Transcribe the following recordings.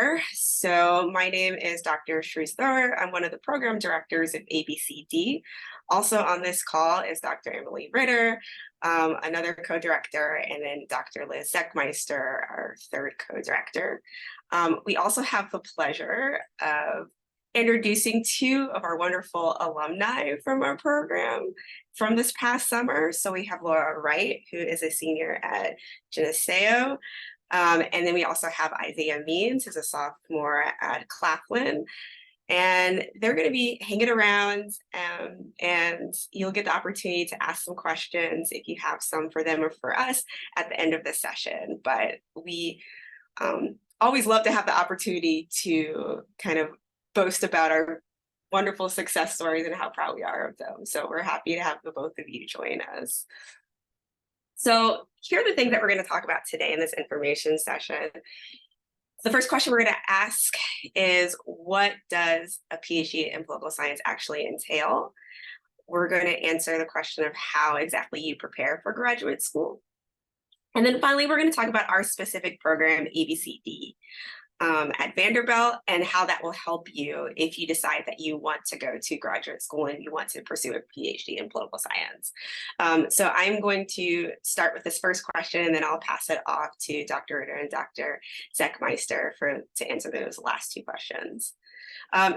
presenter. So my name is Dr. Shrees Thrower. I'm one of the program directors of ABCD. Also on this call is Dr. Emily Ritter, another co-director, and then Dr. Liz Zeckmeister, our third co-director. We also have the pleasure of introducing two of our wonderful alumni from our program from this past summer. So we have Laura Wright, who is a senior at Geneseo. And then we also have Isaiah Means, who's a sophomore at Claflin. And they're going to be hanging around, and you'll get the opportunity to ask some questions if you have some for them or for us at the end of the session. But we always love to have the opportunity to kind of boast about our wonderful success stories and how proud we are of them. So we're happy to have the both of you join us. So here are the things that we're going to talk about today in this information session. The first question we're going to ask is, what does a PhD in political science actually entail? We're going to answer the question of how exactly you prepare for graduate school. And then finally, we're going to talk about our specific program, ABCD, at Vanderbilt, and how that will help you if you decide that you want to go to graduate school and you want to pursue a PhD in political science. So I'm going to start with this first question, and then I'll pass it off to Dr. Ritter and Dr. Zeckmeister to answer those last two questions.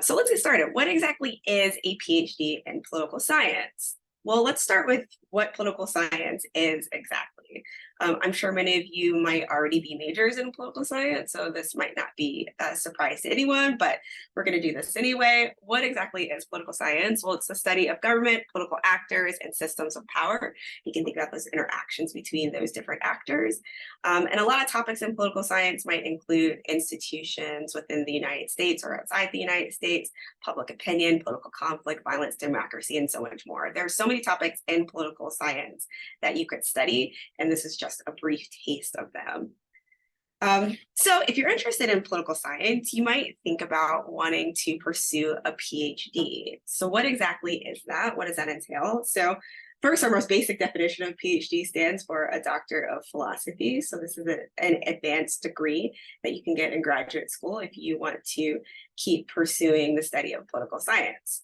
So let's get started. What exactly is a PhD in political science? Well, let's start with what political science is exactly. I'm sure many of you might already be majors in political science, so this might not be a surprise to anyone, but we're going to do this anyway. What exactly is political science? Well, it's the study of government, political actors, and systems of power. You can think about those interactions between those different actors. And a lot of topics in political science might include institutions within the United States or outside the United States, public opinion, political conflict, violence, democracy, and so much more. There are so many topics in political science that you could study, and this is just a brief taste of them. So if you're interested in political science, you might think about wanting to pursue a PhD. So what exactly is that? What does that entail? So first, our most basic definition of PhD stands for a Doctor of Philosophy. So this is an advanced degree that you can get in graduate school if you want to keep pursuing the study of political science.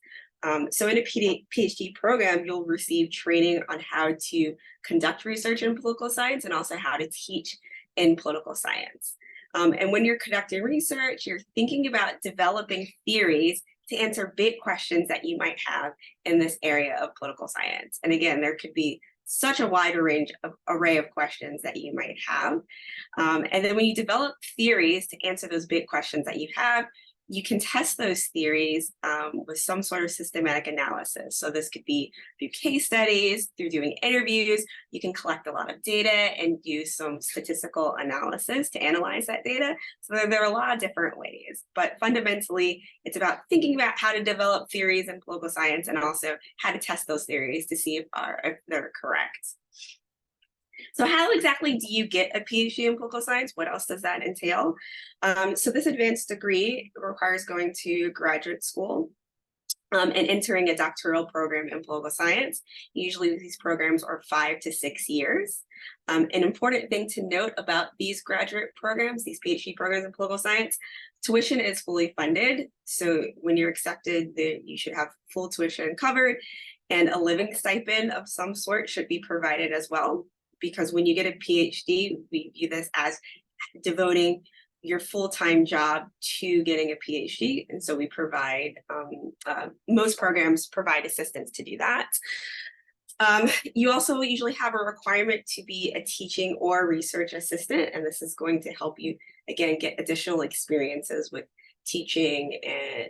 So in a PhD program, you'll receive training on how to conduct research in political science and also how to teach in political science. And when you're conducting research, you're thinking about developing theories to answer big questions that you might have in this area of political science. And again, there could be such a wide array of questions that you might have. And then when you develop theories to answer those big questions that you have, you can test those theories with some sort of systematic analysis. So this could be through case studies, through doing interviews. You can collect a lot of data and do some statistical analysis to analyze that data. So there are a lot of different ways, but fundamentally, it's about thinking about how to develop theories in political science and also how to test those theories to see if they're correct. So how exactly do you get a PhD in political science? What else does that entail? So this advanced degree requires going to graduate school and entering a doctoral program in political science. Usually these programs are 5 to 6 years. An important thing to note about these graduate programs, these PhD programs in political science, tuition is fully funded. So when you're accepted, you should have full tuition covered, and a living stipend of some sort should be provided as well. Because when you get a PhD, we view this as devoting your full-time job to getting a PhD. And so we provide, most programs provide assistance to do that. You also usually have a requirement to be a teaching or research assistant, and this is going to help you, again, get additional experiences with teaching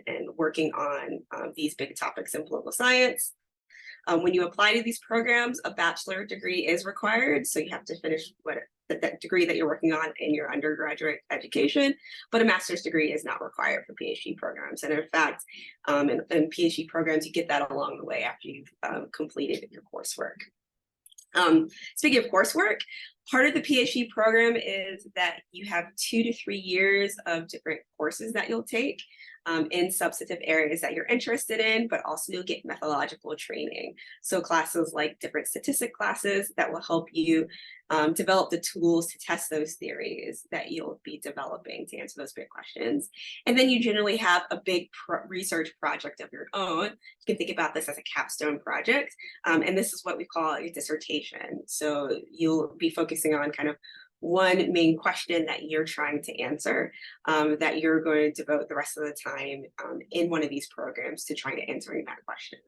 and working on these big topics in political science. When you apply to these programs, a bachelor degree is required, so you have to finish that degree that you're working on in your undergraduate education, but a master's degree is not required for PhD programs. And in fact, in PhD programs, you get that along the way after you've completed your coursework. Speaking of coursework, part of the PhD program is that you have 2 to 3 years of different courses that you'll take. in substantive areas that you're interested in, but also you'll get methodological training. So classes like different statistic classes that will help you develop the tools to test those theories that you'll be developing to answer those big questions. And then you generally have a big research project of your own. You can think about this as a capstone project. And this is what we call a dissertation. So you'll be focusing on kind of one main question that you're trying to answer, that you're going to devote the rest of the time in one of these programs to trying to answering that question.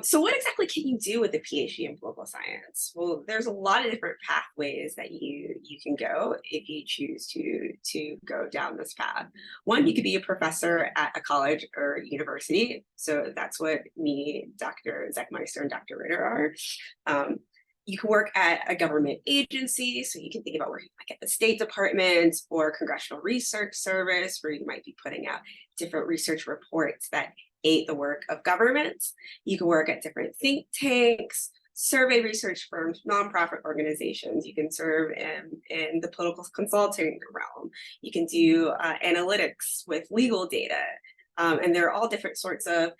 So what exactly can you do with a PhD in political science? Well, there's a lot of different pathways that you can go if you choose to go down this path. One, you could be a professor at a college or university. So that's what me, Dr. Zechmeister, and Dr. Ritter are. You can work at a government agency, so you can think about working like at the State Department or Congressional Research Service, where you might be putting out different research reports that aid the work of government. You can work at different think tanks, survey research firms, nonprofit organizations. You can serve in the political consulting realm. You can do analytics with legal data. And there are all different sorts of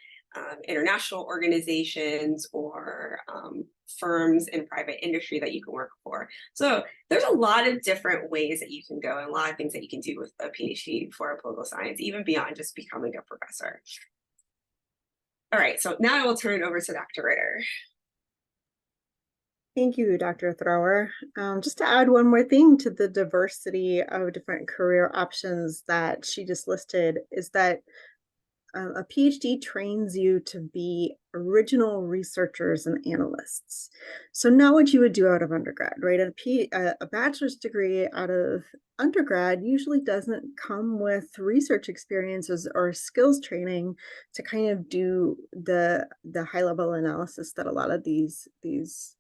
international organizations or firms in private industry that you can work for. So there's a lot of different ways that you can go and a lot of things that you can do with a PhD for political science, even beyond just becoming a professor. All right, so now I will turn it over to Dr. Ritter. Thank you, Dr. Thrower. Just to add one more thing to the diversity of different career options that she just listed is that a PhD trains you to be original researchers and analysts. So not what you would do out of undergrad, right? A bachelor's degree out of undergrad usually doesn't come with research experiences or skills training to kind of do the high level analysis that a lot of these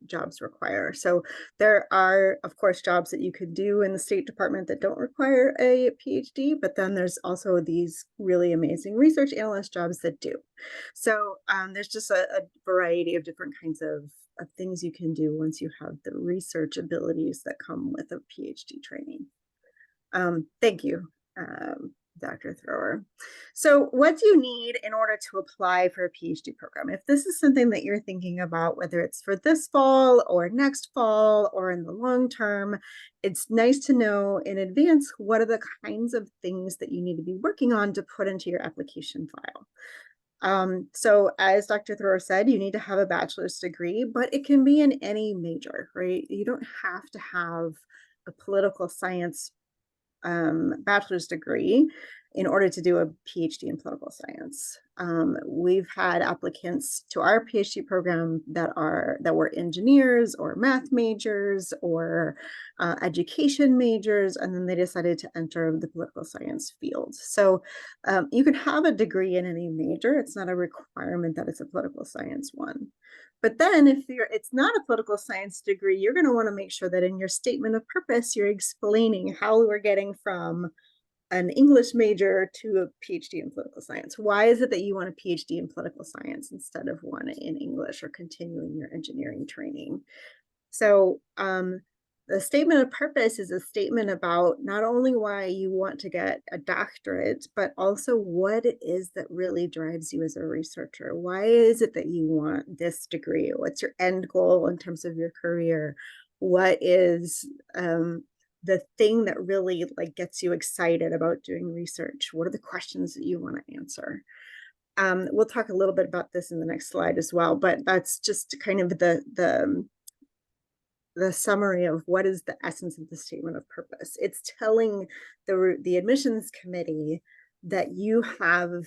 jobs require. So there are, of course, jobs that you could do in the State Department that don't require a PhD, but then there's also these really amazing research analyst jobs that do. So there's just a variety of different kinds of things you can do once you have the research abilities that come with a PhD training. Thank you, Dr. Thrower. So what do you need in order to apply for a PhD program? If this is something that you're thinking about, whether it's for this fall or next fall or in the long term, it's nice to know in advance what are the kinds of things that you need to be working on to put into your application file. So as Dr. Thrower said, you need to have a bachelor's degree, but it can be in any major, right? You don't have to have a political science bachelor's degree in order to do a PhD in political science. We've had applicants to our PhD program that were engineers or math majors or education majors, and then they decided to enter the political science field. So you can have a degree in any major. It's not a requirement that it's a political science one. But then if it's not a political science degree, you're going to want to make sure that in your statement of purpose, you're explaining how we're getting from an English major to a PhD in political science. Why is it that you want a PhD in political science instead of one in English or continuing your engineering training? So the statement of purpose is a statement about not only why you want to get a doctorate, but also what it is that really drives you as a researcher. Why is it that you want this degree? What's your end goal in terms of your career? What is the thing that really gets you excited about doing research? What are the questions that you want to answer? We'll talk a little bit about this in the next slide as well, but that's just kind of the summary of what is the essence of the statement of purpose. It's telling the admissions committee that you have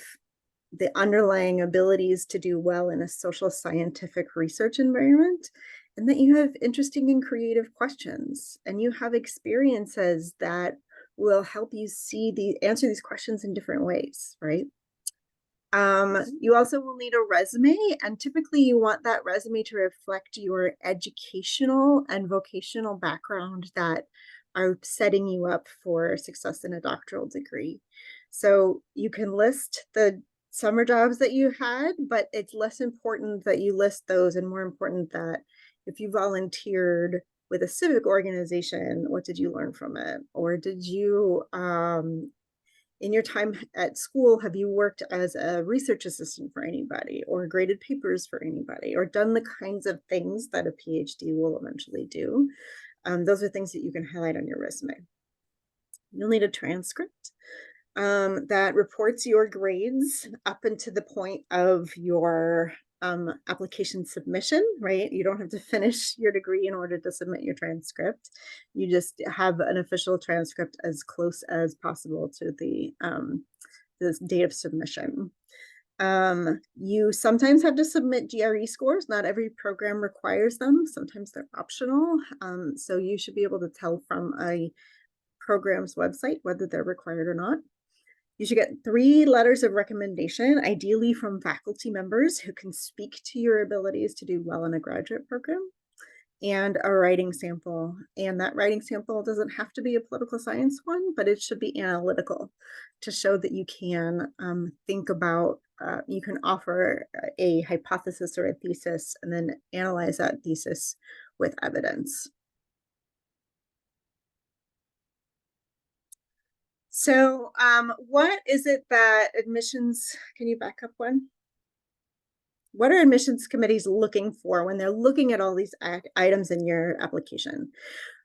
the underlying abilities to do well in a social scientific research environment, and that you have interesting and creative questions, and you have experiences that will help you answer these questions in different ways, right? You also will need a resume, and typically you want that resume to reflect your educational and vocational background that are setting you up for success in a doctoral degree. So you can list the summer jobs that you had, but it's less important that you list those and more important that if you volunteered with a civic organization, what did you learn from it? Or did you In your time at school, have you worked as a research assistant for anybody, or graded papers for anybody, or done the kinds of things that a PhD will eventually do? Those are things that you can highlight on your resume. You'll need a transcript that reports your grades up until the point of your application submission, right? You don't have to finish your degree in order to submit your transcript. You just have an official transcript as close as possible to the date of submission. You sometimes have to submit GRE scores. Not every program requires them. Sometimes they're optional. So you should be able to tell from a program's website whether they're required or not. You should get 3 letters of recommendation, ideally from faculty members who can speak to your abilities to do well in a graduate program, and a writing sample. And that writing sample doesn't have to be a political science one, but it should be analytical to show that you can think about, you can offer a hypothesis or a thesis and then analyze that thesis with evidence. So what is it that admissions, can you back up one? What are admissions committees looking for when they're looking at all these items in your application?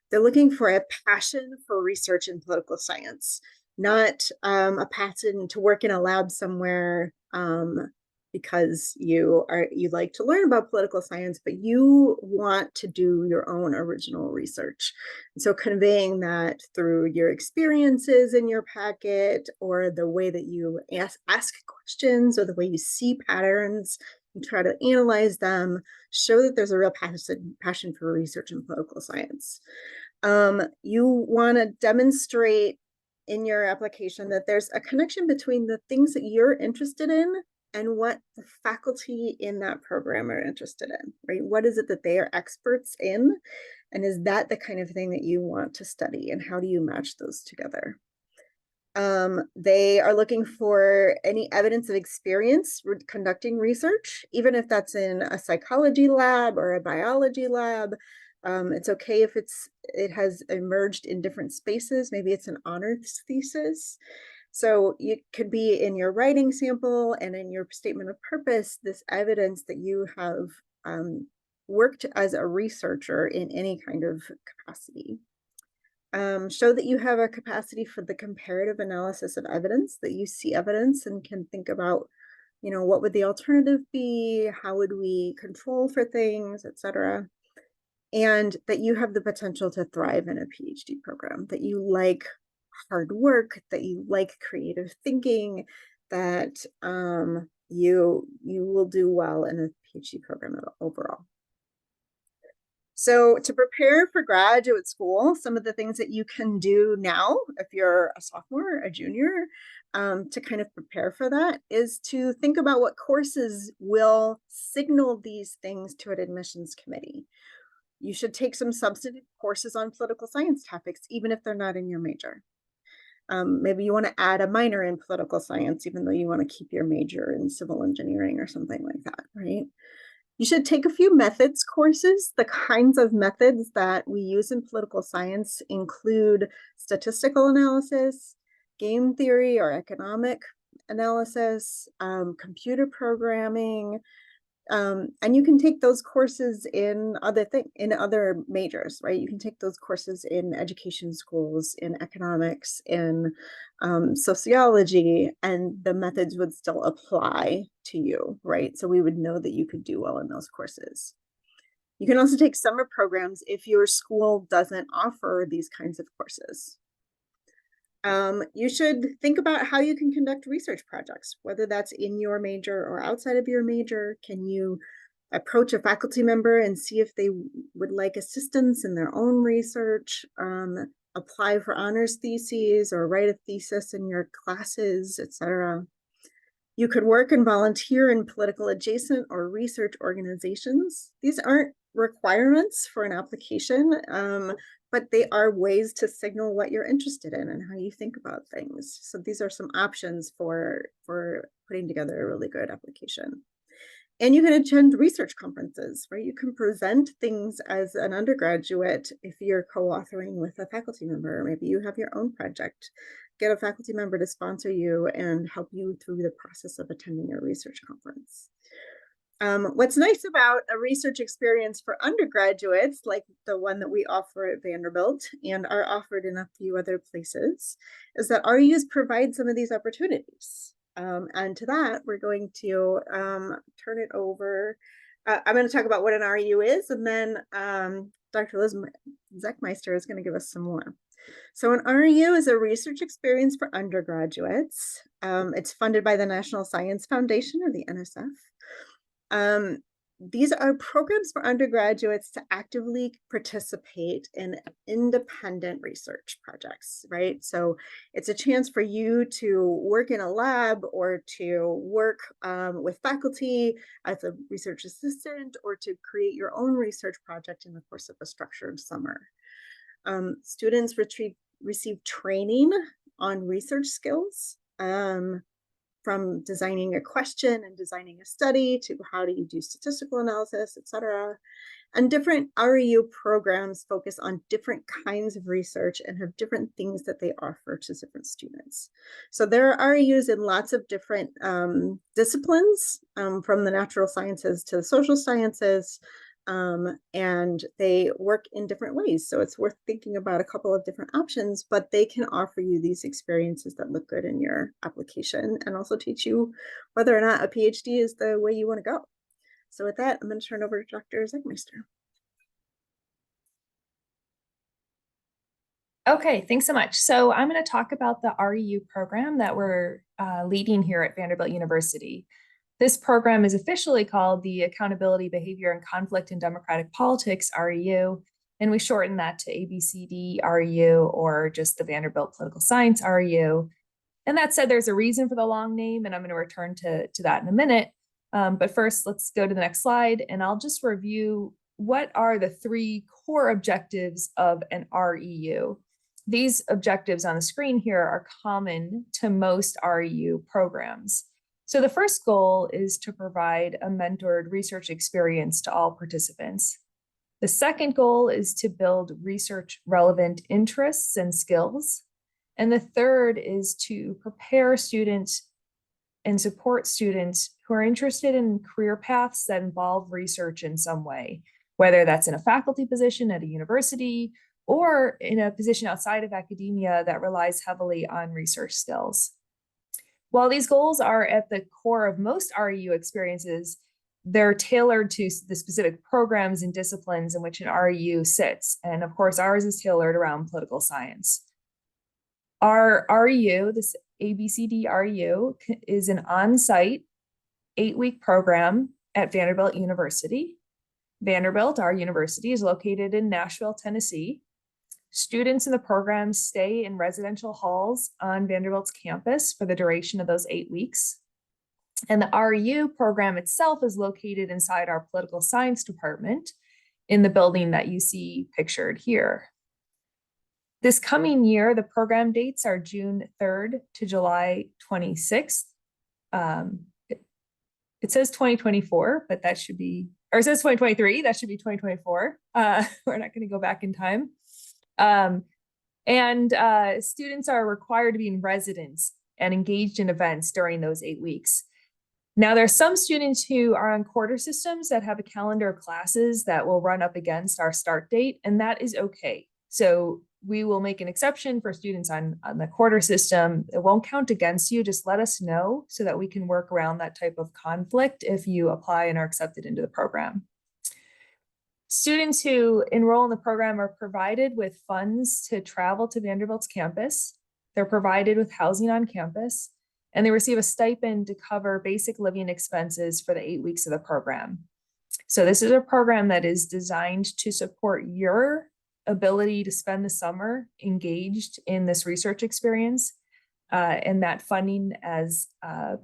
They're looking for a passion for research in political science, not a passion to work in a lab somewhere because you like to learn about political science, but you want to do your own original research. And so conveying that through your experiences in your packet, or the way that you ask questions, or the way you see patterns and try to analyze them, show that there's a real passion for research in political science. You want to demonstrate in your application that there's a connection between the things that you're interested in and what the faculty in that program are interested in, right? What is it that they are experts in? And is that the kind of thing that you want to study? And how do you match those together? They are looking for any evidence of experience conducting research, even if that's in a psychology lab or a biology lab. It's okay if it has emerged in different spaces. Maybe it's an honors thesis. So it could be in your writing sample and in your statement of purpose, this evidence that you have worked as a researcher in any kind of capacity. Show that you have a capacity for the comparative analysis of evidence, that you see evidence and can think about, what would the alternative be? How would we control for things, etc. And that you have the potential to thrive in a PhD program, that you like hard work, that you like creative thinking, that you will do well in a PhD program overall. So to prepare for graduate school, some of the things that you can do now, if you're a sophomore, a junior, to kind of prepare for that, is to think about what courses will signal these things to an admissions committee. You should take some substantive courses on political science topics, even if they're not in your major. Maybe you want to add a minor in political science, even though you want to keep your major in civil engineering or something like that, right? You should take a few methods courses. The kinds of methods that we use in political science include statistical analysis, game theory or economic analysis, computer programming, and you can take those courses in other majors, right? You can take those courses in education schools, in economics, in sociology, and the methods would still apply to you, right? So we would know that you could do well in those courses. You can also take summer programs if your school doesn't offer these kinds of courses. You should think about how you can conduct research projects, whether that's in your major or outside of your major. Can you approach a faculty member and see if they would like assistance in their own research, apply for honors theses or write a thesis in your classes, etc. You could work and volunteer in political adjacent or research organizations. These aren't requirements for an application, but they are ways to signal what you're interested in and how you think about things. So these are some options for putting together a really good application. And you can attend research conferences, right? You can present things as an undergraduate if you're co-authoring with a faculty member. Maybe you have your own project get a faculty member to sponsor you and help you through the process of attending a research conference. What's nice about a research experience for undergraduates, like the one that we offer at Vanderbilt and are offered in a few other places, is that REUs provide some of these opportunities. And to that, we're going to turn it over. I'm going to talk about what an REU is, and then Dr. Liz Zechmeister is going to give us some more. So an REU is a research experience for undergraduates. It's funded by the National Science Foundation, or the NSF. These are programs for undergraduates to actively participate in independent research projects, right? So it's a chance for you to work in a lab or to work with faculty as a research assistant, or to create your own research project in the course of a structured summer. Students receive training on research skills, from designing a question and designing a study to how do you do statistical analysis, et cetera. And different REU programs focus on different kinds of research and have different things that they offer to different students. So there are REUs in lots of different disciplines, from the natural sciences to the social sciences, and they work in different ways. So it's worth thinking about a couple of different options, but they can offer you these experiences that look good in your application and also teach you whether or not a PhD is the way you want to go. So with that, I'm going to turn over to Dr. Zechmeister. Okay, thanks so much. So I'm going to talk about the REU program that we're leading here at Vanderbilt University. This program is officially called the Accountability, Behavior, and Conflict in Democratic Politics, REU, and we shorten that to ABCD REU, or just the Vanderbilt Political Science REU. And that said, there's a reason for the long name, and I'm going to return to that in a minute. But first, let's go to the next slide, and I'll just review what are the three core objectives of an REU. These objectives on the screen here are common to most REU programs. So the first goal is to provide a mentored research experience to all participants. The second goal is to build research relevant interests and skills. And the third is to prepare students and support students who are interested in career paths that involve research in some way, whether that's in a faculty position at a university or in a position outside of academia that relies heavily on research skills. While these goals are at the core of most REU experiences, they're tailored to the specific programs and disciplines in which an REU sits. And of course, ours is tailored around political science. Our REU, this ABCD REU, is an on-site 8-week program at Vanderbilt University. Vanderbilt, our university, is located in Nashville, Tennessee. Students in the program stay in residential halls on Vanderbilt's campus for the duration of those 8 weeks. And the REU program itself is located inside our political science department in the building that you see pictured here. This coming year, the program dates are June 3rd to July 26th. It says 2024, but that should be, or it says 2023, that should be 2024. We're not going to go back in time. Students are required to be in residence and engaged in events during those 8 weeks. Now, there are some students who are on quarter systems that have a calendar of classes that will run up against our start date, and that is okay. So we will make an exception for students on the quarter system. It won't count against you. Just let us know so that we can work around that type of conflict if you apply and are accepted into the program. Students who enroll in the program are provided with funds to travel to Vanderbilt's campus. They're provided with housing on campus, and they receive a stipend to cover basic living expenses for the 8 weeks of the program. So this is a program that is designed to support your ability to spend the summer engaged in this research experience. And that funding, as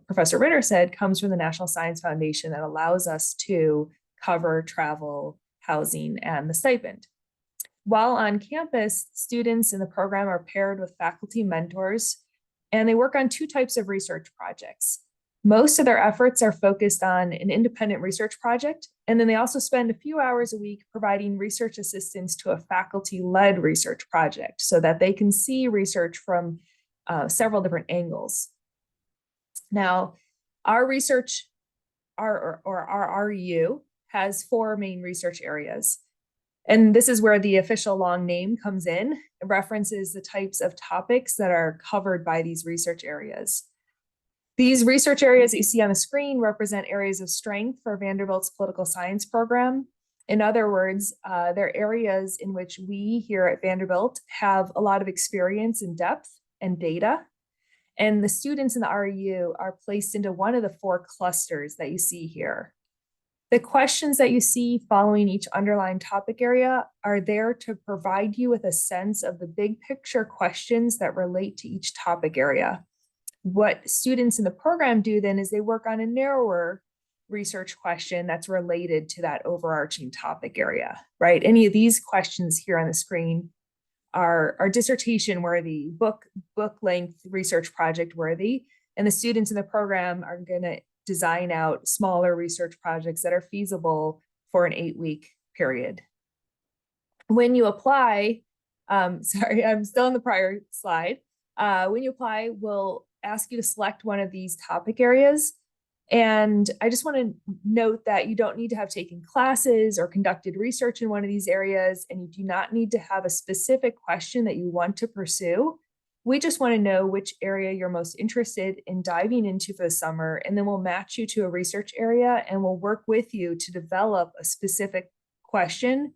Professor Ritter said, comes from the National Science Foundation that allows us to cover travel, housing, and the stipend. While on campus, students in the program are paired with faculty mentors, and they work on 2 types of research projects. Most of their efforts are focused on an independent research project, and then they also spend a few hours a week providing research assistance to a faculty-led research project so that they can see research from several different angles. Now, our research, our REU has 4 main research areas. And this is where the official long name comes in. It references the types of topics that are covered by these research areas. These research areas that you see on the screen represent areas of strength for Vanderbilt's political science program. In other words, they're areas in which we here at Vanderbilt have a lot of experience and depth and data. And the students in the REU are placed into one of the 4 clusters that you see here. The questions that you see following each underlined topic area are there to provide you with a sense of the big picture questions that relate to each topic area. What students in the program do then is they work on a narrower research question that's related to that overarching topic area, right? Any of these questions here on the screen are dissertation worthy, book length research project worthy, and the students in the program are going to design out smaller research projects that are feasible for an 8-week period. When you apply, sorry, I'm still in the prior slide. When you apply, we'll ask you to select one of these topic areas. And I just want to note that you don't need to have taken classes or conducted research in one of these areas, and you do not need to have a specific question that you want to pursue. We just want to know which area you're most interested in diving into for the summer, and then we'll match you to a research area and we'll work with you to develop a specific question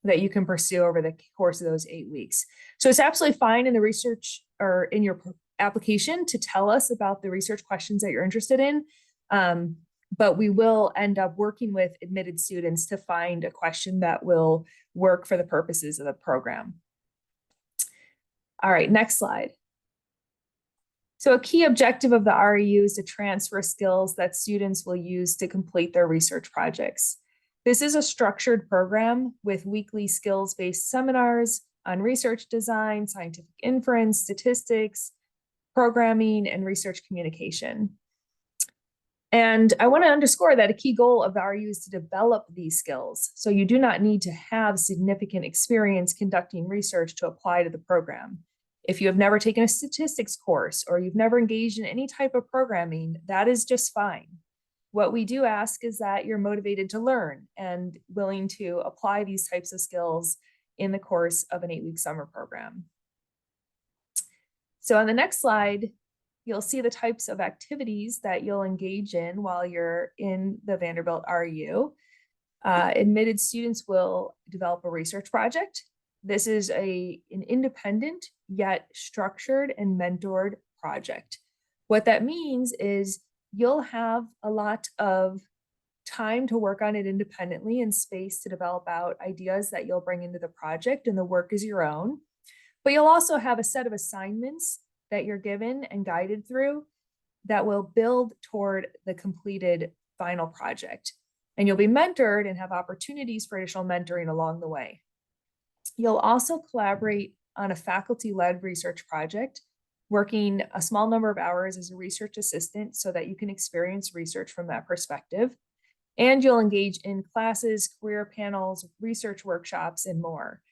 that you can pursue over the course of those 8 weeks. So it's absolutely fine in the research or in your application to tell us about the research questions that you're interested in, but we will end up working with admitted students to find a question that will work for the purposes of the program. All right, next slide. So a key objective of the REU is to transfer skills that students will use to complete their research projects. This is a structured program with weekly skills-based seminars on research design, scientific inference, statistics, programming, and research communication. And I want to underscore that a key goal of the REU is to develop these skills. So you do not need to have significant experience conducting research to apply to the program. If you have never taken a statistics course or you've never engaged in any type of programming, that is just fine. What we do ask is that you're motivated to learn and willing to apply these types of skills in the course of an 8-week summer program. So on the next slide, you'll see the types of activities that you'll engage in while you're in the Vanderbilt REU. Admitted students will develop a research project. This is an independent yet structured and mentored project. What that means is you'll have a lot of time to work on it independently and space to develop out ideas that you'll bring into the project, and the work is your own. But you'll also have a set of assignments that you're given and guided through that will build toward the completed final project. And you'll be mentored and have opportunities for additional mentoring along the way. You'll also collaborate on a faculty-led research project, working a small number of hours as a research assistant so that you can experience research from that perspective. And you'll engage in classes, career panels, research workshops, and more.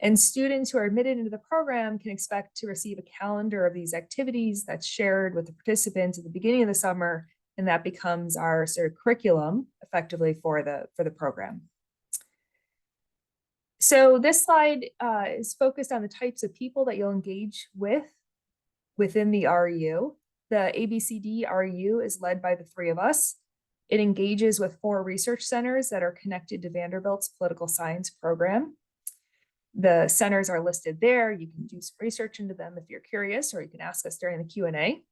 And students who are admitted into the program can expect to receive a calendar of these activities that's shared with the participants at the beginning of the summer, and that becomes our sort of curriculum effectively for the program. So this slide is focused on the types of people that you'll engage with within the REU. The ABCD REU is led by the 3 of us. It engages with 4 research centers that are connected to Vanderbilt's political science program. The centers are listed there. You can do some research into them if you're curious, or you can ask us during the Q&A.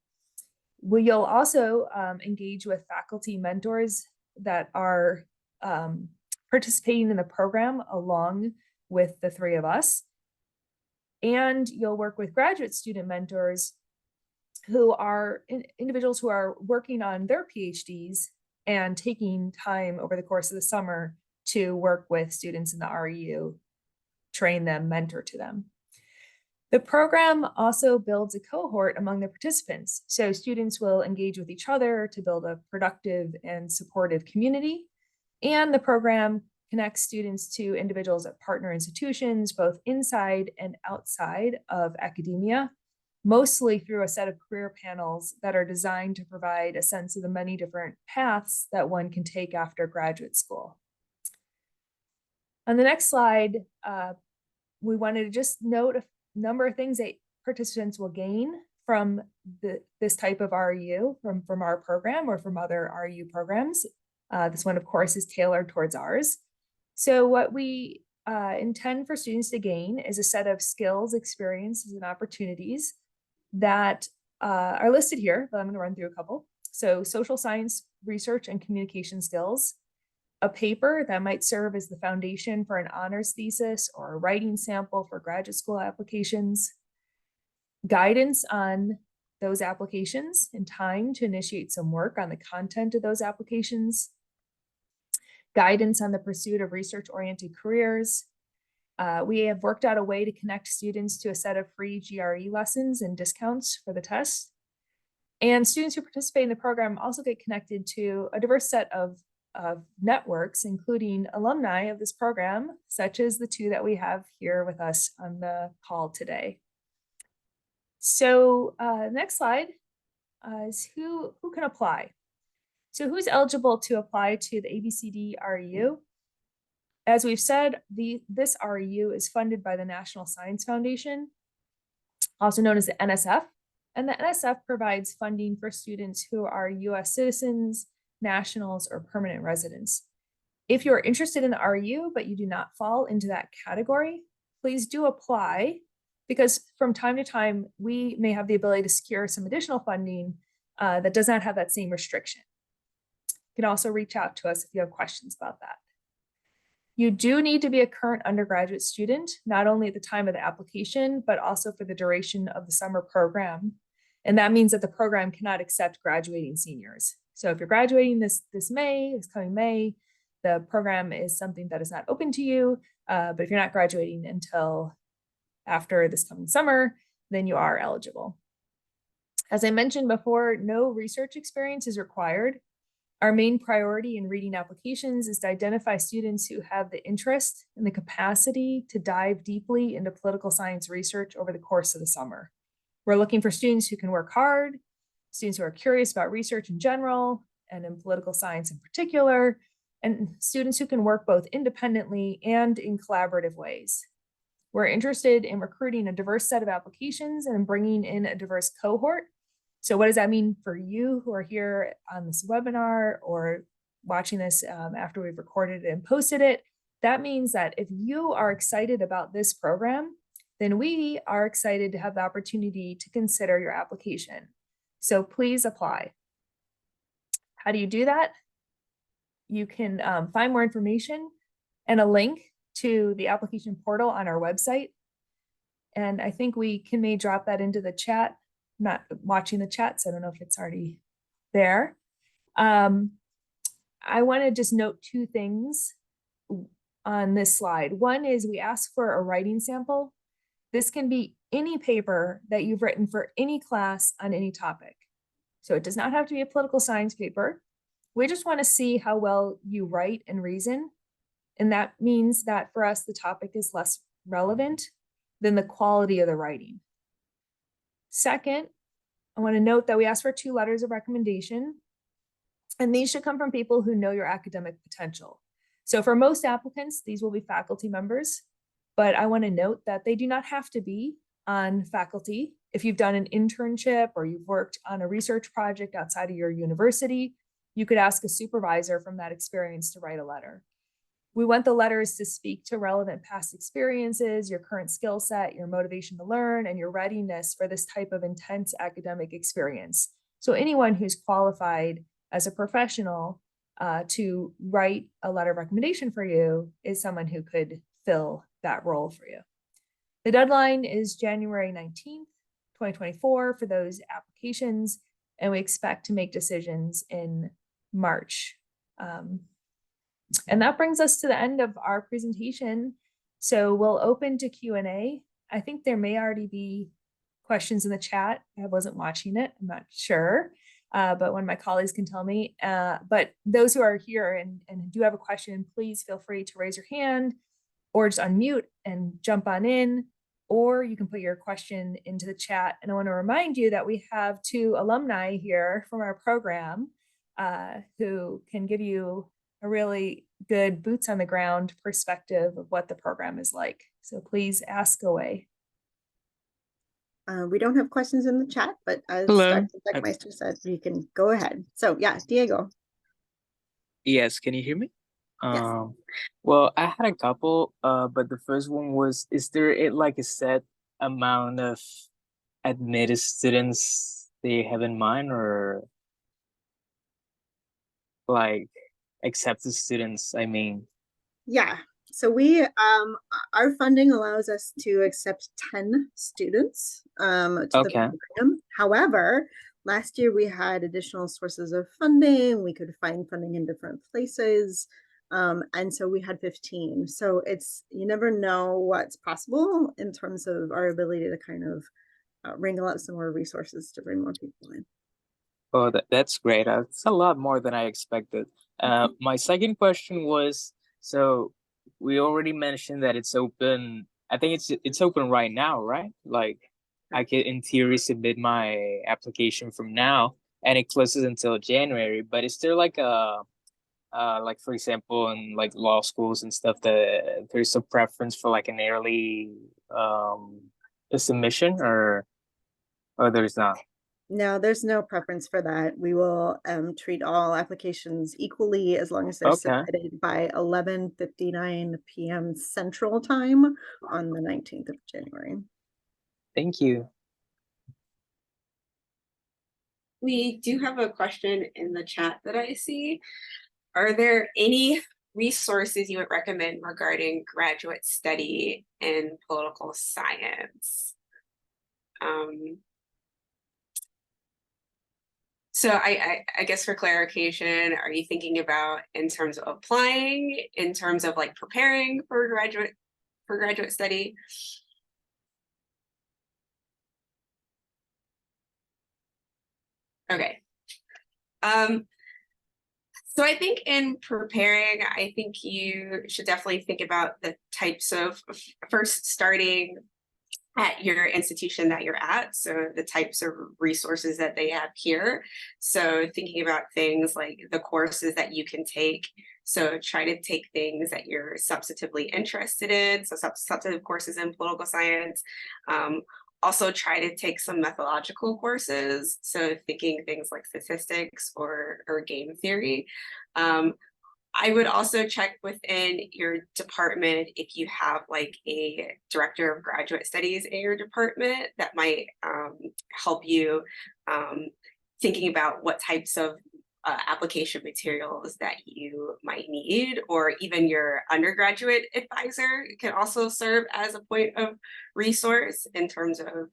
You'll also engage with faculty mentors that are participating in the program along with the 3 of us. And you'll work with graduate student mentors who are individuals who are working on their PhDs and taking time over the course of the summer to work with students in the REU, train them, mentor to them. The program also builds a cohort among the participants. So students will engage with each other to build a productive and supportive community. And the program connects students to individuals at partner institutions, both inside and outside of academia. mostly through a set of career panels that are designed to provide a sense of the many different paths that one can take after graduate school. On the next slide, we wanted to just note a number of things that participants will gain from this type of REU, from our program or from other REU programs. This one, of course, is tailored towards ours. So what we intend for students to gain is a set of skills, experiences, and opportunities that are listed here, but I'm going to run through a couple. So social science, research, and communication skills, a paper that might serve as the foundation for an honors thesis or a writing sample for graduate school applications, guidance on those applications and time to initiate some work on the content of those applications, guidance on the pursuit of research-oriented careers. We have worked out a way to connect students to a set of free GRE lessons and discounts for the test. And students who participate in the program also get connected to a diverse set of networks, including alumni of this program, such as the two that we have here with us on the call today. So next slide is who can apply. So who's eligible to apply to the ABCD REU? As we've said, this REU is funded by the National Science Foundation, also known as the NSF. And the NSF provides funding for students who are US citizens, nationals, or permanent residents. If you're interested in the REU, but you do not fall into that category, please do apply, because from time to time, we may have the ability to secure some additional funding that does not have that same restriction. You can also reach out to us if you have questions about that. You do need to be a current undergraduate student, not only at the time of the application, but also for the duration of the summer program. And that means that the program cannot accept graduating seniors. So if you're graduating this coming May, the program is something that is not open to you. But if you're not graduating until after this coming summer, then you are eligible. As I mentioned before, no research experience is required. Our main priority in reading applications is to identify students who have the interest and the capacity to dive deeply into political science research over the course of the summer. We're looking for students who can work hard, students who are curious about research in general and in political science in particular, and students who can work both independently and in collaborative ways. We're interested in recruiting a diverse set of applications and bringing in a diverse cohort. So what does that mean for you who are here on this webinar or watching this after we've recorded it and posted it? That means that if you are excited about this program, then we are excited to have the opportunity to consider your application. So please apply. How do you do that? You can find more information and a link to the application portal on our website. And I think we may drop that into the chat. I'm not watching the chat, so I don't know if it's already there. I want to just note two things on this slide. One is we ask for a writing sample. This can be any paper that you've written for any class on any topic. So it does not have to be a political science paper. We just want to see how well you write and reason. And that means that for us, the topic is less relevant than the quality of the writing. Second, I want to note that we ask for 2 letters of recommendation, and these should come from people who know your academic potential. So for most applicants, these will be faculty members, but I want to note that they do not have to be on faculty. If you've done an internship or you've worked on a research project outside of your university, you could ask a supervisor from that experience to write a letter. We want the letters to speak to relevant past experiences, your current skill set, your motivation to learn, and your readiness for this type of intense academic experience. So anyone who's qualified as a professional to write a letter of recommendation for you is someone who could fill that role for you. The deadline is January 19th, 2024 for those applications, and we expect to make decisions in March. And that brings us to the end of our presentation. So we'll open to Q&A. I think there may already be questions in the chat. I wasn't watching it, I'm not sure, but one of my colleagues can tell me. But those who are here and do have a question, please feel free to raise your hand or just unmute and jump on in. or you can put your question into the chat. And I want to remind you that we have 2 alumni here from our program who can give you a really good boots on the ground perspective of what the program is like. So please ask away. We don't have questions in the chat, but as Hello. Dr. Beckmeister said, you can go ahead. So yeah, Diego. Yes, can you hear me? Yes. Well, I had a couple, but the first one was, is there like a set amount of admitted students they have in mind, or like accepted students, I mean? Yeah. So we our funding allows us to accept 10 students to the Okay. program. However, last year we had additional sources of funding. We could find funding in different places. And so we had 15. So you never know what's possible in terms of our ability to kind of wrangle out some more resources to bring more people in. Oh, that's great. It's a lot more than I expected. My second question was, so we already mentioned that it's open. I think it's open right now, right? Like I could in theory submit my application from now, and it closes until January. But is there like like for example, in like law schools and stuff, that there's a preference for like an early submission, or there's not? No, there's no preference for that. We will treat all applications equally as long as they're Okay. submitted by 11:59 p.m. Central Time on the 19th of January. Thank you. We do have a question in the chat that I see. Are there any resources you would recommend regarding graduate study in political science? So I guess for clarification, are you thinking about in terms of applying, in terms of like preparing for graduate study? Okay. So I think in preparing, I think you should definitely think about the types of first starting at your institution that you're at. So the types of resources that they have here. So thinking about things like the courses that you can take. So try to take things that you're substantively interested in. So substantive courses in political science. Also try to take some methodological courses. So thinking things like statistics or game theory. I would also check within your department if you have like a director of graduate studies in your department that might help you thinking about what types of application materials that you might need, or even your undergraduate advisor can also serve as a point of resource in terms of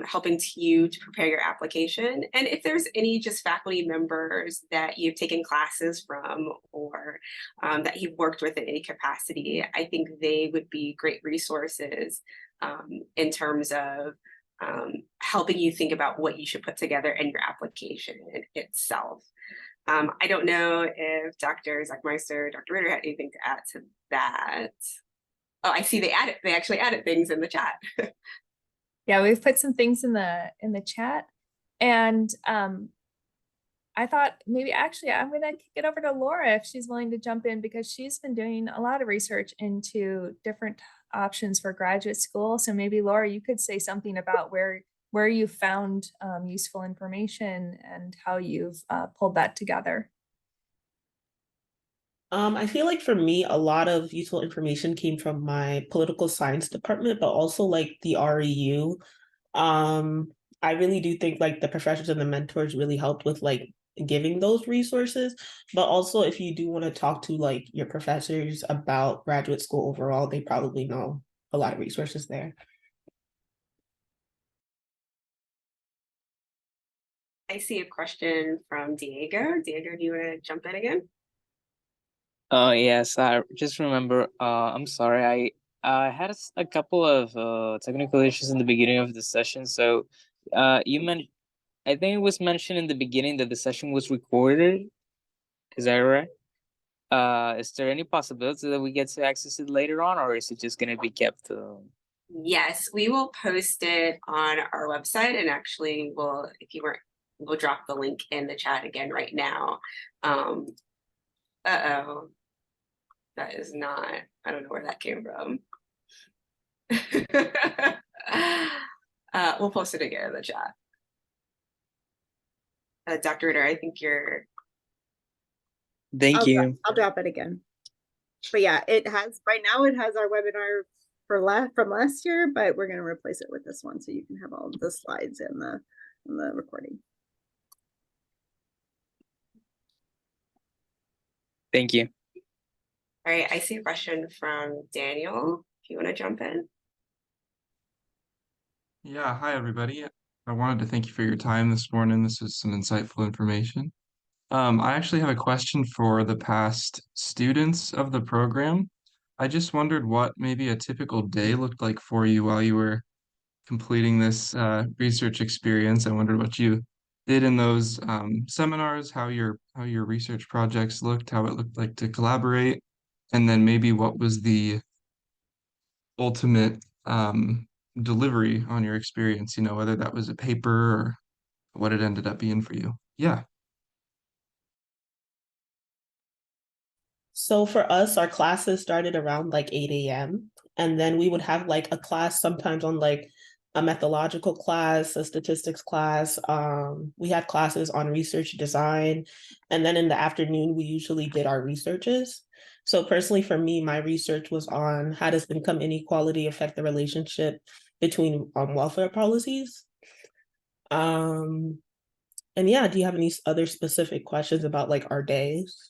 helping you to prepare your application. And if there's any just faculty members that you've taken classes from, or that you've worked with in any capacity, I think they would be great resources in terms of helping you think about what you should put together in your application itself. I don't know if Dr. Zachmeister, Dr. Ritter had anything to add to that. Oh, I see they actually added things in the chat. Yeah, we've put some things in the chat, and I thought maybe actually I'm gonna kick it over to Laura if she's willing to jump in, because she's been doing a lot of research into different options for graduate school. So maybe Laura, you could say something about where you found useful information and how you've pulled that together. I feel like for me, a lot of useful information came from my political science department, but also like the REU. I really do think like the professors and the mentors really helped with like giving those resources. But also if you do want to talk to like your professors about graduate school overall, they probably know a lot of resources there. I see a question from Diego. Diego, do you want to jump in again? Yes, I just remember, I'm sorry, I had a couple of technical issues in the beginning of the session. So I think it was mentioned in the beginning that the session was recorded. Is that right? Is there any possibility that we get to access it later on, or is it just gonna be kept Yes, we will post it on our website, and actually we'll drop the link in the chat again right now. Uh-oh, that is not, I don't know where that came from. We'll post it again in the chat. Dr. Ritter, I think you're. Thank you. I'll drop it again. But yeah, it has right now. It has our webinar from last year, but we're going to replace it with this one, so you can have all of the slides in the recording. Thank you. All right, I see a question from Daniel. If you want to jump in. Yeah, hi everybody. I wanted to thank you for your time this morning. This is some insightful information. I actually have a question for the past students of the program. I just wondered what maybe a typical day looked like for you while you were completing this research experience. I wondered what you did in those seminars, how your research projects looked, how it looked like to collaborate, and then maybe what was the ultimate delivery on your experience, whether that was a paper or what it ended up being for you. Yeah. So for us, our classes started around like 8 a.m. And then we would have like a class sometimes on like a methodological class, a statistics class. We had classes on research design. And then in the afternoon, we usually did our researches. So personally for me, my research was on how does income inequality affect the relationship between welfare policies? And yeah, do you have any other specific questions about like our days?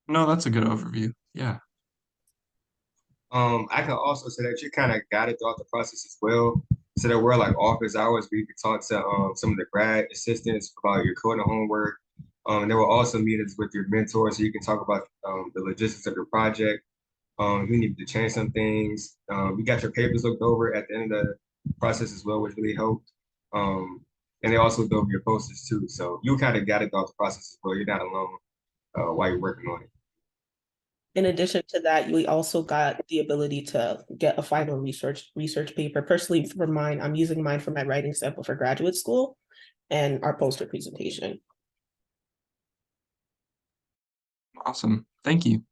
No, that's a good overview. Yeah. I can also say that you kind of guided throughout the process as well. So there were like office hours where you could talk to some of the grad assistants about your coding homework. And there were also meetings with your mentor, so you can talk about the logistics of your project. If you needed to change some things. You got your papers looked over at the end of the process as well, which really helped. And they also looked over your posters too. So you kind of guided throughout the process as well. You're not alone while you're working on it. In addition to that, we also got the ability to get a final research paper. Personally, for mine, I'm using mine for my writing sample for graduate school and our poster presentation. Awesome. Thank you.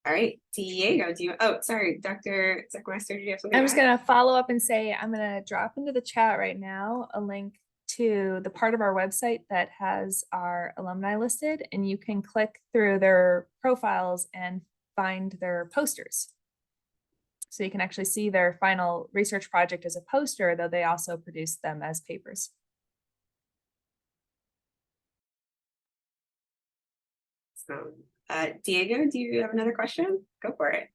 All right, Diego, sorry, Dr. Zuckmeister, do you have something? I'm just going to follow up and say, I'm going to drop into the chat right now a link to the part of our website that has our alumni listed, and you can click through their profiles and find their posters. So you can actually see their final research project as a poster, though they also produce them as papers. So, Diego, do you have another question? Go for it.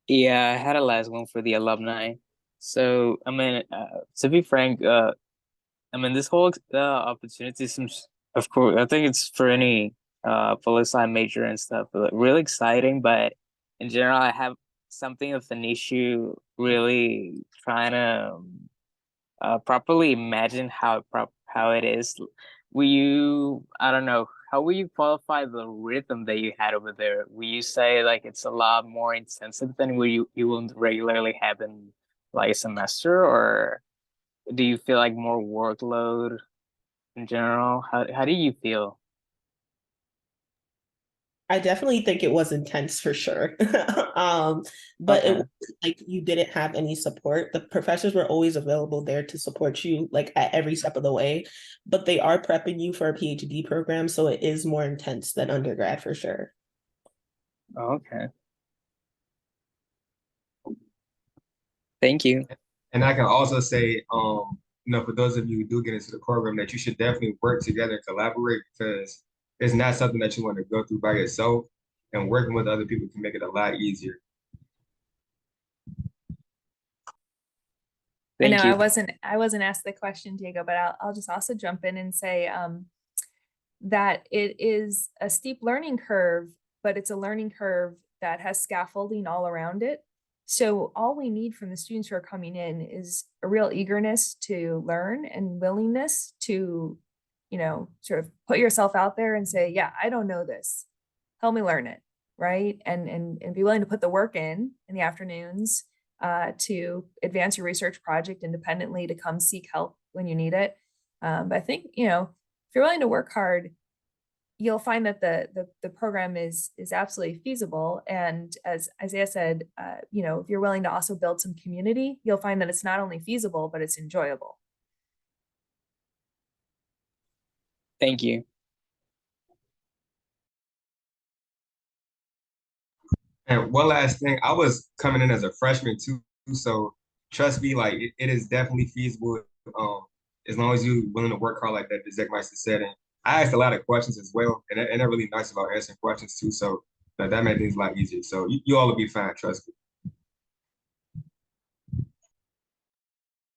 Yeah, I had a last one for the alumni. So, I mean, to be frank, this whole opportunity seems, of course, I think it's for any poli-sci major and stuff, but really exciting. But in general, I have something of an issue really trying to properly imagine how it is. I don't know, how will you qualify the rhythm that you had over there? Will you say like it's a lot more intensive than what you will regularly have in like a semester, or do you feel like more workload in general? How do you feel? I definitely think it was intense for sure. But Okay. it like you didn't have any support. The professors were always available there to support you like at every step of the way, but they are prepping you for a PhD program, so it is more intense than undergrad for sure. Okay. Thank you. And I can also say, for those of you who do get into the program, that you should definitely work together and collaborate, because it's not something that you want to go through by yourself, and working with other people can make it a lot easier. Thank I know you. I wasn't asked the question, Diego, but I'll just also jump in and say that it is a steep learning curve, but it's a learning curve that has scaffolding all around it. So all we need from the students who are coming in is a real eagerness to learn and willingness to, sort of put yourself out there and say, yeah, I don't know this. Help me learn it. right? And be willing to put the work in the afternoons to advance your research project independently, to come seek help when you need it. But I think, you know, if you're willing to work hard, you'll find that the program is absolutely feasible. And as Isaiah said, you know, if you're willing to also build some community, you'll find that it's not only feasible, but it's enjoyable. Thank you. And one last thing, I was coming in as a freshman too, so trust me, like it is definitely feasible. Um, as long as you're willing to work hard, like that the Exec said. And I asked a lot of questions as well, and they're really nice about answering questions too. So that made things a lot easier. So you all will be fine, trust me.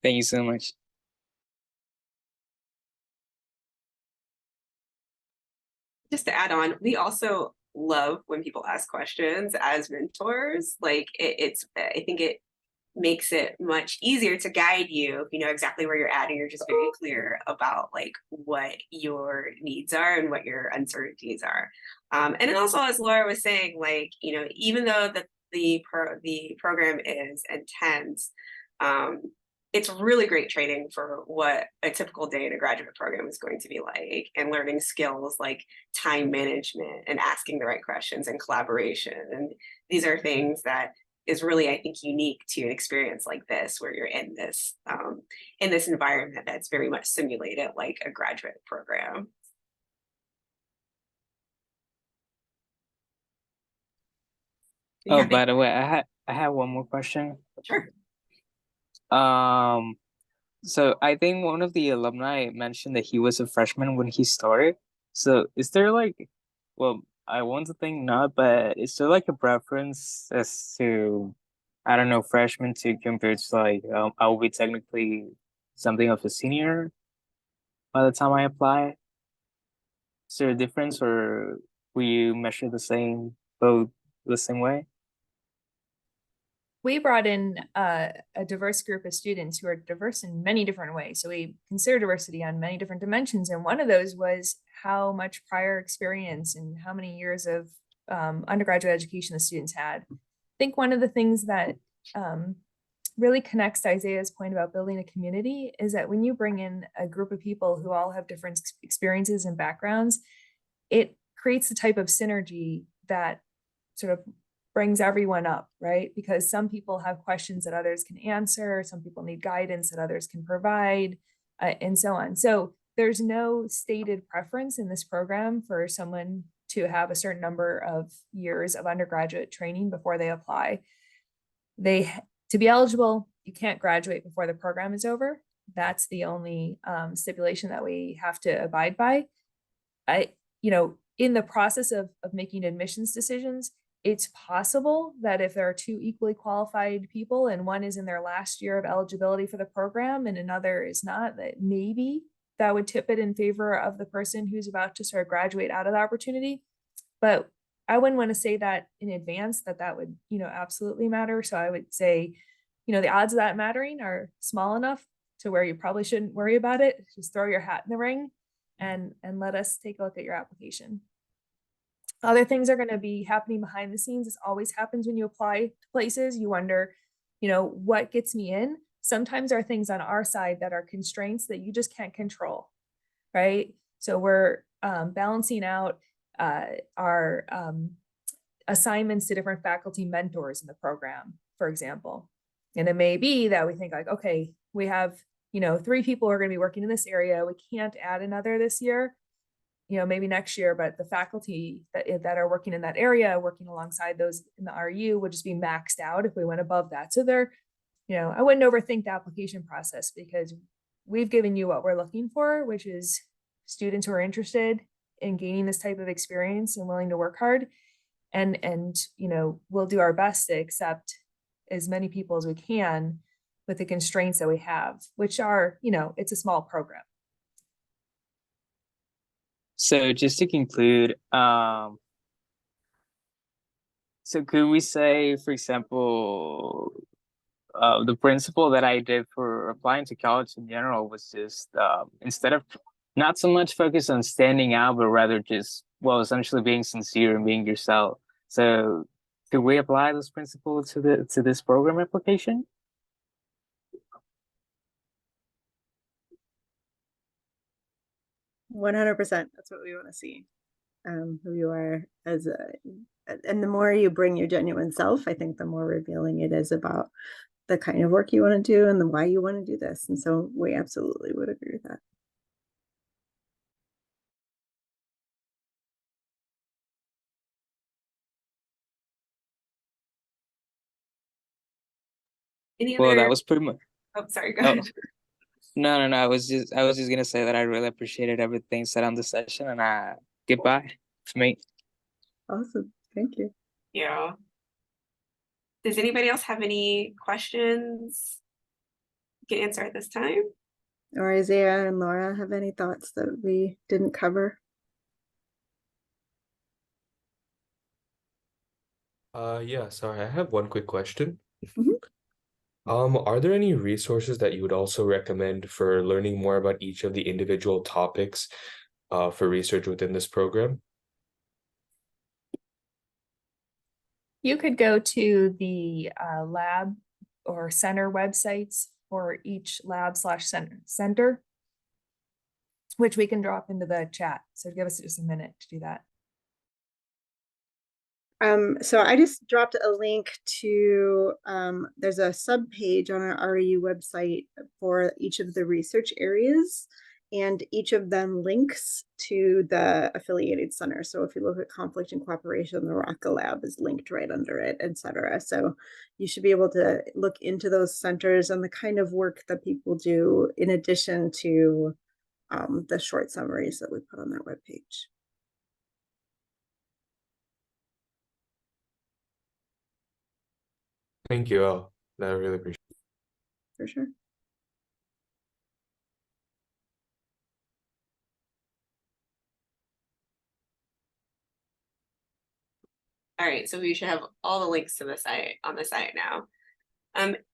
Thank you so much. Just to add on, we also love when people ask questions as mentors. Like I think it makes it much easier to guide you if you know exactly where you're at and you're just very clear about like what your needs are and what your uncertainties are. And then also, as Laura was saying, like, you know, even though the program is intense, it's really great training for what a typical day in a graduate program is going to be like, and learning skills like time management and asking the right questions and collaboration. And these are things that is really, I think, unique to an experience like this, where you're in this environment that's very much simulated like a graduate program. Oh, by the way, I had one more question. Sure. So I think one of the alumni mentioned that he was a freshman when he started. So is there like, well, I want to think not, but is there like a preference as to, I don't know, freshman to compared to like, I will be technically something of a senior by the time I apply? Is there a difference, or will you measure both the same way? We brought in a diverse group of students who are diverse in many different ways. So we consider diversity on many different dimensions. And one of those was how much prior experience and how many years of undergraduate education the students had. I think one of the things that really connects to Isaiah's point about building a community is that when you bring in a group of people who all have different experiences and backgrounds, it creates the type of synergy that sort of brings everyone up, right? Because some people have questions that others can answer, some people need guidance that others can provide, and so on. So there's no stated preference in this program for someone to have a certain number of years of undergraduate training before they apply. To be eligible, you can't graduate before the program is over. That's the only stipulation that we have to abide by. In the process of making admissions decisions, it's possible that if there are two equally qualified people and one is in their last year of eligibility for the program and another is not, that maybe that would tip it in favor of the person who's about to sort of graduate out of the opportunity. But I wouldn't want to say that in advance that would, absolutely matter. So I would say, the odds of that mattering are small enough to where you probably shouldn't worry about it. Just throw your hat in the ring and let us take a look at your application. Other things are going to be happening behind the scenes. This always happens when you apply to places. You wonder, what gets me in? Sometimes there are things on our side that are constraints that you just can't control, right? So we're balancing out our assignments to different faculty mentors in the program, for example. And it may be that we think like, okay, we have, 3 people who are going to be working in this area. We can't add another this year. Maybe next year, but the faculty that are working in that area, working alongside those in the REU, would just be maxed out if we went above that. So I wouldn't overthink the application process, because we've given you what we're looking for, which is students who are interested in gaining this type of experience and willing to work hard. And we'll do our best to accept as many people as we can with the constraints that we have, which are, it's a small program. So just to conclude, so could we say, for example, the principle that I did for applying to college in general was just instead of not so much focus on standing out, but rather just, well, essentially being sincere and being yourself. So could we apply this principle to this program application? 100%. That's what we want to see. Who you are as a, and the more you bring your genuine self, I think the more revealing it is about the kind of work you want to do and the why you want to do this. And so we absolutely would agree with that. Any Well, other? that was pretty much. Oh, sorry. Go Oh, ahead. no. I was just gonna say that I really appreciated everything said on the session, and goodbye for me. Awesome. Thank you. Yeah. Does anybody else have any questions you can answer at this time? Or Isaiah and Laura have any thoughts that we didn't cover? Yeah, sorry, I have one quick question. Mhm. Are there any resources that you would also recommend for learning more about each of the individual topics, for research within this program? You could go to the lab or center websites for each lab/center, which we can drop into the chat. So give us just a minute to do that. So I just dropped a link to, there's a sub page on our REU website for each of the research areas, and each of them links to the affiliated center. So if you look at conflict and cooperation, the Rocca Lab is linked right under it, etc. So you should be able to look into those centers and the kind of work that people do in addition to the short summaries that we put on that webpage. Thank you all. I really appreciate it. For sure. All right, so we should have all the links to the site on the site now.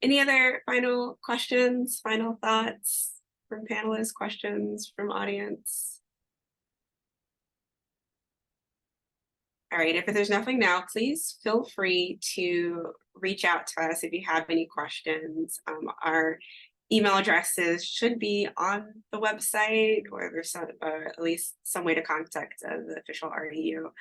Any other final questions, final thoughts from panelists, questions from audience? All right, if there's nothing now, please feel free to reach out to us if you have any questions. Our email addresses should be on the website, or there's at least some way to contact the official REU.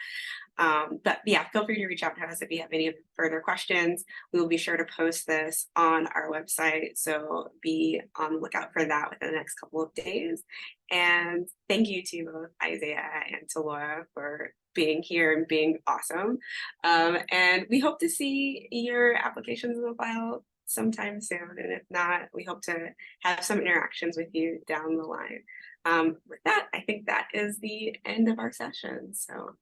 But yeah, feel free to reach out to us if you have any further questions. We will be sure to post this on our website, so be on the lookout for that within the next couple of days. And thank you to both Isaiah and to Laura for being here and being awesome. And we hope to see your applications in the file sometime soon. And if not, we hope to have some interactions with you down the line. With that, I think that is the end of our session. So